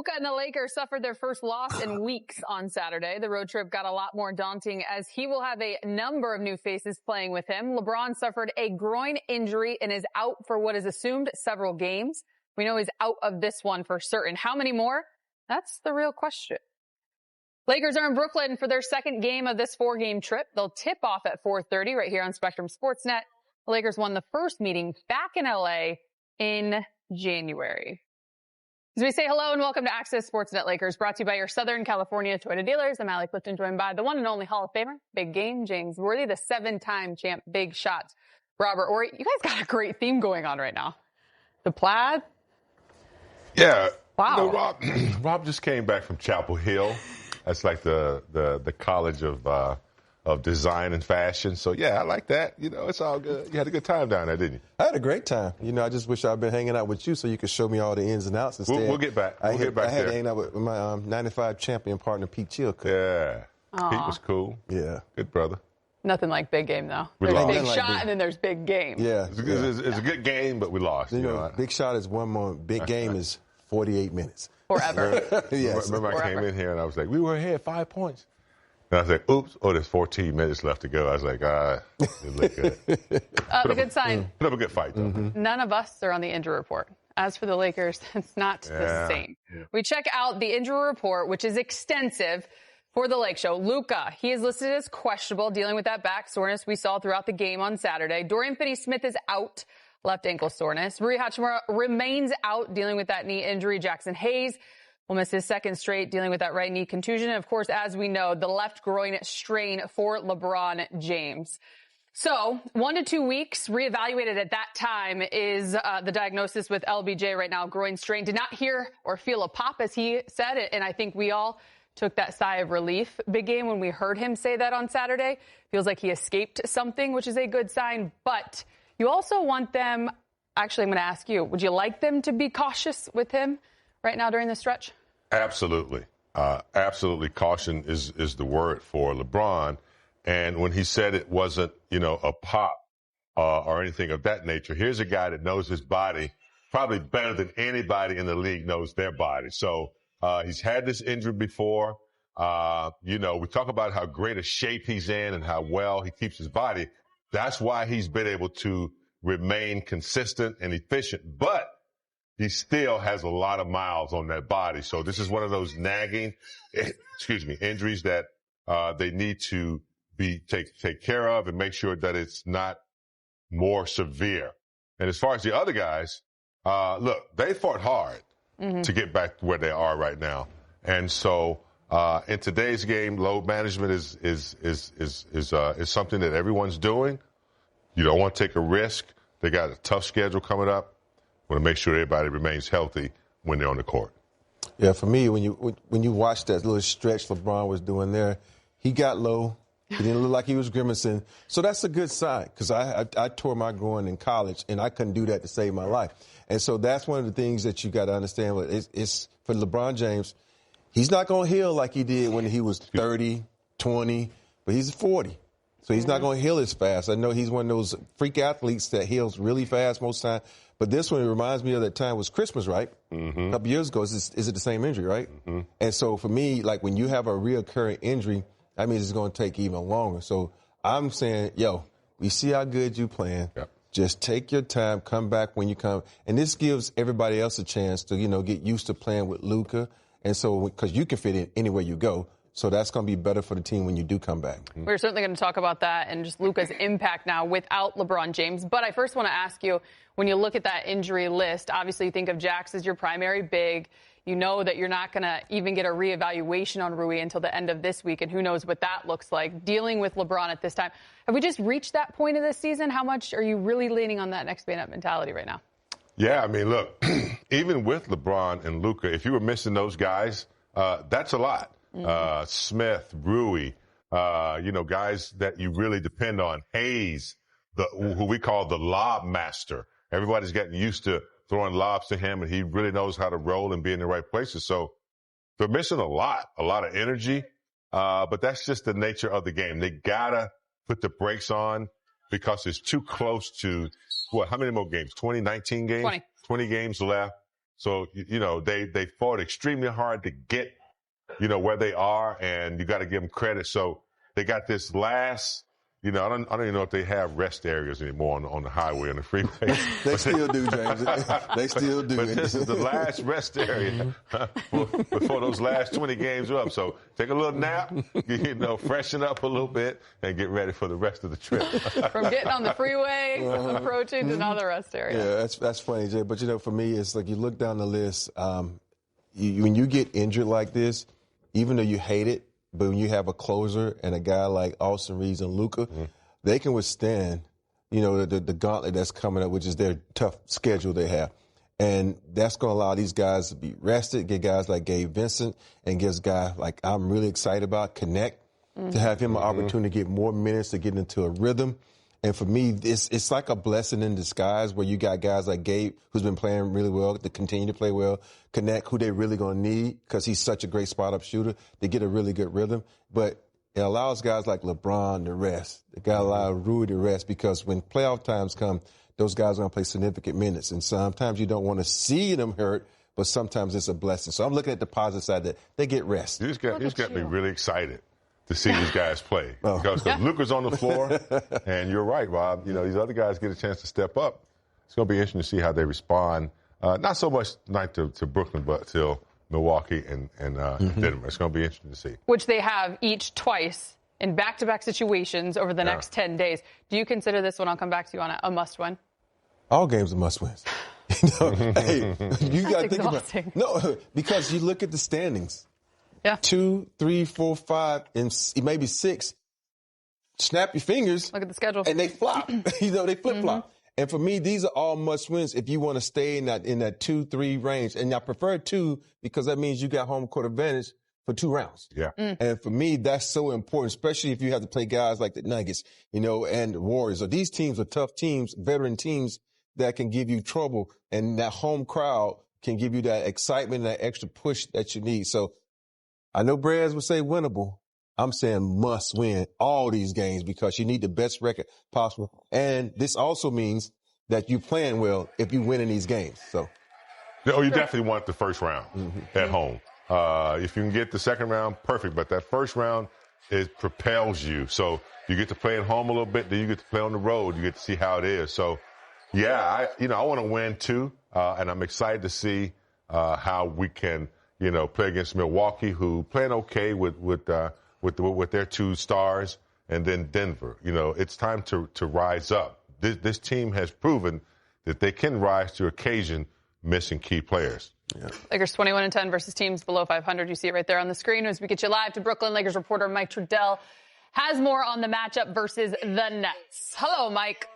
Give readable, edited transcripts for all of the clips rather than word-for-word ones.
Luka and the Lakers suffered their first loss in weeks on Saturday. The road trip got a lot more daunting as he will have a number of new faces playing with him. LeBron suffered a groin injury and is out for what is assumed several games. We know he's out of this one for certain. How many more? That's the real question. Lakers are in Brooklyn for their second game of this 4-game trip. They'll tip off at 4:30 right here on Spectrum Sportsnet. The Lakers won the first meeting back in LA in January. As we say hello and welcome to Access Sportsnet Lakers, brought to you by your Southern California Toyota dealers. I'm Allie Clifton, joined by the one and only Hall of Famer, Big Game, James Worthy, the 7-time champ, Big Shots, Robert Ory. You guys got a great theme going on right now. The plaid. Yeah. Wow. You know, Rob just came back from Chapel Hill. That's like the college of design and fashion. So, yeah, I like that. You know, it's all good. You had a good time down there, didn't you? I had a great time. You know, I just wish I'd been hanging out with you so you could show me all the ins and outs instead. We'll get back. I had there. to hang out with my 95 champion partner, Pete Chilcutt. Yeah. Aww. Pete was cool. Yeah. Good brother. Nothing like Big Game, though. We There's lost. Big Shot and then there's Big Game. Yeah. It's a good game, but we lost. You know, Big Shot is 1 moment. Big Game is 48 minutes. Forever. Yes. Remember I came in here and I was like, we were ahead 5 points. And I was like, oops, there's 14 minutes left to go. I was like, it looked good. The good sign. Put up a good fight, though. Mm-hmm. None of us are on the injury report. As for the Lakers, it's not the same. Yeah. We check out the injury report, which is extensive for the Lake Show. Luka, he is listed as questionable, dealing with that back soreness we saw throughout the game on Saturday. Dorian Finney-Smith is out, left ankle soreness. Rui Hachimura remains out, dealing with that knee injury. Jackson Hayes will miss his second straight, dealing with that right knee contusion. And, of course, as we know, the left groin strain for LeBron James. So 1 to 2 weeks, reevaluated at that time, is the diagnosis with LBJ right now. Groin strain. Did not hear or feel a pop, as he said it, and I think we all took that sigh of relief, Big Game, when we heard him say that on Saturday. Feels like he escaped something, which is a good sign. But you also want them, actually, I'm going to ask you, would you like them to be cautious with him right now during the stretch? Absolutely. Absolutely. Caution is the word for LeBron. And when he said it wasn't, a pop or anything of that nature, here's a guy that knows his body probably better than anybody in the league knows their body. So he's had this injury before. We talk about how great a shape he's in and how well he keeps his body. That's why he's been able to remain consistent and efficient. But he still has a lot of miles on that body. So this is one of those nagging, injuries that they need to take care of and make sure that it's not more severe. And as far as the other guys, look, they fought hard to get back to where they are right now. And so in today's game, load management is something that everyone's doing. You don't want to take a risk. They got a tough schedule coming up. Want to make sure everybody remains healthy when they're on the court. Yeah, for me, when you watch that little stretch LeBron was doing there, he got low. He didn't look like he was grimacing. So that's a good sign, because I tore my groin in college, and I couldn't do that to save my life. And so that's one of the things that you got to understand. It's for LeBron James, he's not going to heal like he did when he was 30, 20, but he's 40. So he's not going to heal as fast. I know he's one of those freak athletes that heals really fast most of the time. But this one, it reminds me of that time was Christmas, right? Mm-hmm. A couple years ago. Is it the same injury, right? Mm-hmm. And so for me, like when you have a reoccurring injury, that means it's going to take even longer. So I'm saying, we see how good you playing. Yep. Just take your time, come back when you come. And this gives everybody else a chance to, get used to playing with Luka. And so, because you can fit in anywhere you go. So that's going to be better for the team when you do come back. We're certainly going to talk about that and just Luka's impact now without LeBron James. But I first want to ask you, when you look at that injury list, obviously you think of Jax as your primary big. You know that you're not going to even get a reevaluation on Rui until the end of this week, and who knows what that looks like, dealing with LeBron at this time. Have we just reached that point of the season? How much are you really leaning on that next man up mentality right now? Yeah, I mean, look, even with LeBron and Luka, if you were missing those guys, that's a lot. Smith, Rui, guys that you really depend on. Hayes, who we call the lob master. Everybody's getting used to throwing lobs to him, and he really knows how to roll and be in the right places. So they're missing a lot of energy. But that's just the nature of the game. They gotta put the brakes on because it's too close to how many more games? 19 games? 20 games left. So, they fought extremely hard to get, where they are, and you got to give them credit. So they got this last, I don't even know if they have rest areas anymore on the highway, on the freeway. They still do, James. They still do. But this is the last rest area before those last 20 games are up. So take a little nap, freshen up a little bit, and get ready for the rest of the trip. From getting on the freeway, approaching to another rest area. Yeah, that's funny, Jay. But, for me, it's like you look down the list, when you get injured like this, even though you hate it, but when you have a closer and a guy like Austin Reeves and Luka, they can withstand, the gauntlet that's coming up, which is their tough schedule they have. And that's going to allow these guys to be rested, get guys like Gabe Vincent, and gives guys like I'm really excited about, Connect, to have him an opportunity to get more minutes, to get into a rhythm. And for me, it's like a blessing in disguise where you got guys like Gabe, who's been playing really well, to continue to play well, Connect, who they really going to need because he's such a great spot-up shooter, to get a really good rhythm. But it allows guys like LeBron to rest. It got to allow Rui to rest because when playoff times come, those guys are going to play significant minutes. And sometimes you don't want to see them hurt, but sometimes it's a blessing. So I'm looking at the positive side that they get rest. You just got me really excited to see these guys play. Because Luka's on the floor, and you're right, Rob. These other guys get a chance to step up. It's going to be interesting to see how they respond. Not so much tonight to Brooklyn, but till Milwaukee and Denver. It's going to be interesting to see. Which they have each twice in back-to-back situations over the next 10 days. Do you consider this one, I'll come back to you on a must-win? All games are must-wins. Hey, you got to think about it. No, because you look at the standings. Yeah. 2, 3, 4, 5, and maybe 6. Snap your fingers. Look at the schedule. And they flop. They flip-flop. And for me, these are all must-wins if you want to stay in that 2-3 range. And I prefer 2 because that means you got home court advantage for 2 rounds. Yeah. And for me, that's so important, especially if you have to play guys like the Nuggets, and the Warriors. So these teams are tough teams, veteran teams that can give you trouble. And that home crowd can give you that excitement and that extra push that you need. So I know Brez would say winnable. I'm saying must win all these games because you need the best record possible. And this also means that you're playing well if you win in these games. So, you definitely want the first round at home. If you can get the second round, perfect. But that first round, it propels you. So you get to play at home a little bit, then you get to play on the road. You get to see how it is. So, I want to win too. And I'm excited to see how we can play against Milwaukee, who playing okay with their 2 stars, and then Denver. It's time to rise up. This team has proven that they can rise to occasion, missing key players. Yeah. Lakers 21-10 versus teams below 500. You see it right there on the screen. As we get you live to Brooklyn, Lakers reporter Mike Trudell has more on the matchup versus the Nets. Hello, Mike.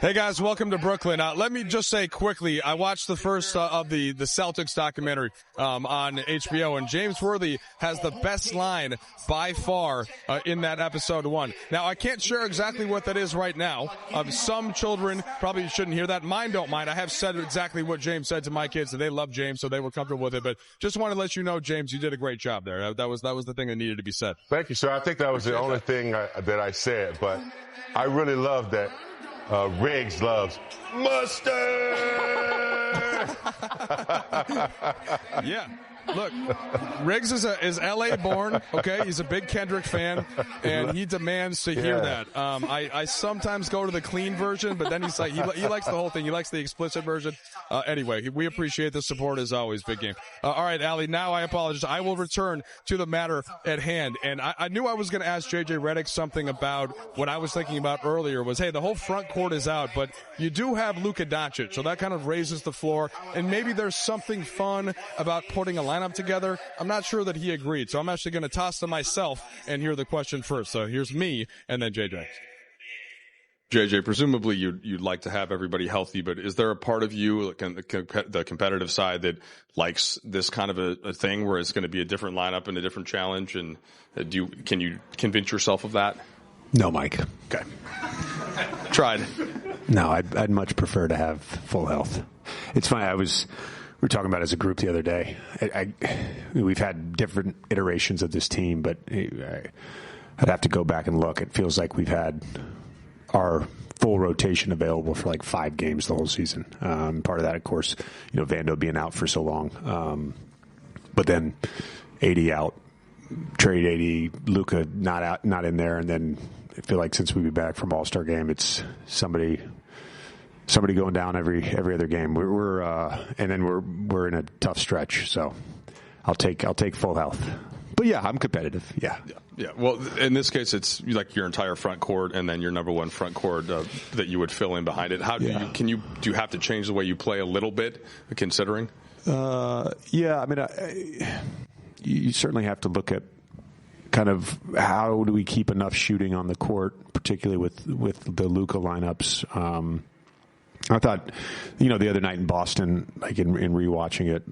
Hey guys, welcome to Brooklyn. Let me just say quickly, I watched the first of the Celtics documentary on HBO, and James Worthy has the best line by far in that episode 1. Now, I can't share exactly what that is right now. Some children probably shouldn't hear that. Mine don't mind. I have said exactly what James said to my kids, and they love James, so they were comfortable with it. But just want to let you know, James, you did a great job there. That was the thing that needed to be said. Thank you, sir. I think that was the only thing that I said, but I really love that. Riggs loves mustard. Yeah. Look, Riggs is L.A. born, okay? He's a big Kendrick fan, and he demands to hear that. I sometimes go to the clean version, but then he's like, he likes the whole thing. He likes the explicit version. Anyway, we appreciate the support as always. Big game. All right, Allie, now I apologize. I will return to the matter at hand. And I knew I was going to ask J.J. Redick something about what I was thinking about earlier was, hey, the whole front court is out, but you do have Luka Doncic, so that kind of raises the floor. And maybe there's something fun about putting a lineup together. I'm not sure that he agreed, so I'm actually going to toss to myself and hear the question first. So here's me and then JJ. JJ, presumably you'd like to have everybody healthy, but is there a part of you, the competitive side, that likes this kind of a thing where it's going to be a different lineup and a different challenge? And can you convince yourself of that? No, Mike. Okay. Tried. No, I'd much prefer to have full health. It's funny. We were talking about it as a group the other day. We've had different iterations of this team, but I'd have to go back and look. It feels like we've had our full rotation available for like 5 games the whole season. Part of that, of course, Vando being out for so long. But then 80 out, trade 80, Luka not in there, and then I feel like since we'll be back from All-Star game, it's somebody going down every other game. And then we're in a tough stretch, so I'll take full health. But yeah, I'm competitive. Yeah. Well, in this case, it's like your entire front court and then your number one front court that you would fill in behind it. How do you have to change the way you play a little bit, considering? Yeah, I mean, you certainly have to look at kind of how do we keep enough shooting on the court, particularly with the Luka lineups. I thought, the other night in Boston, like in rewatching it,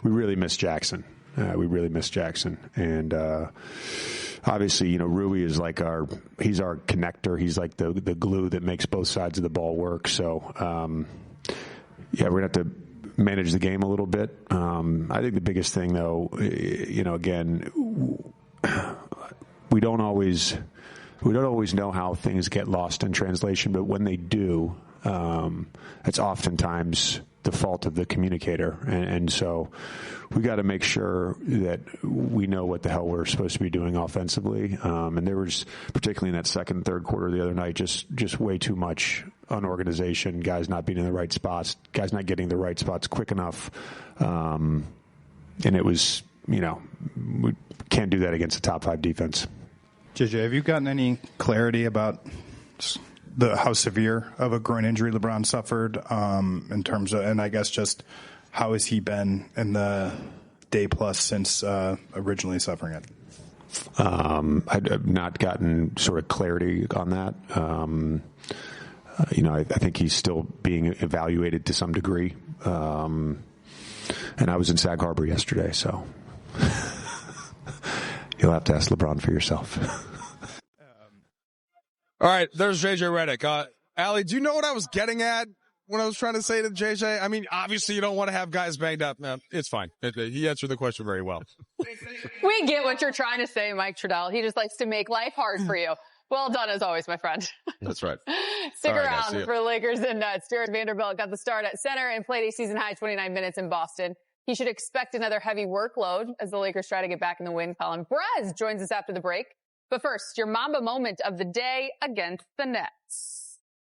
we really missed Jackson. And obviously, Rui is like he's our connector. He's like the glue that makes both sides of the ball work. So, we're going to have to manage the game a little bit. I think the biggest thing, though, again, we don't always know how things get lost in translation, but when they do, it's oftentimes the fault of the communicator. And so we got to make sure that we know what the hell we're supposed to be doing offensively. And there was, particularly in that second and third quarter the other night, just way too much unorganization, guys not being in the right spots, guys not getting the right spots quick enough. And it was, we can't do that against a top 5 defense. JJ, have you gotten any clarity about how severe of a groin injury LeBron suffered in terms of, and I guess just how has he been in the day plus since originally suffering it? I've not gotten sort of clarity on that. I think he's still being evaluated to some degree. And I was in Sag Harbor yesterday, so you'll have to ask LeBron for yourself. All right, there's JJ Redick. Allie, do you know what I was getting at when I was trying to say to JJ? I mean, obviously you don't want to have guys banged up. No, it's fine. He answered the question very well. We get what you're trying to say, Mike Trudell. He just likes to make life hard for you. Well done, as always, my friend. That's right. Stick around for Lakers and Stuart Vanderbilt got the start at center and played a season-high 29 minutes in Boston. He should expect another heavy workload as the Lakers try to get back in the win column. Brez joins us after the break. But first, your Mamba moment of the day against the Nets.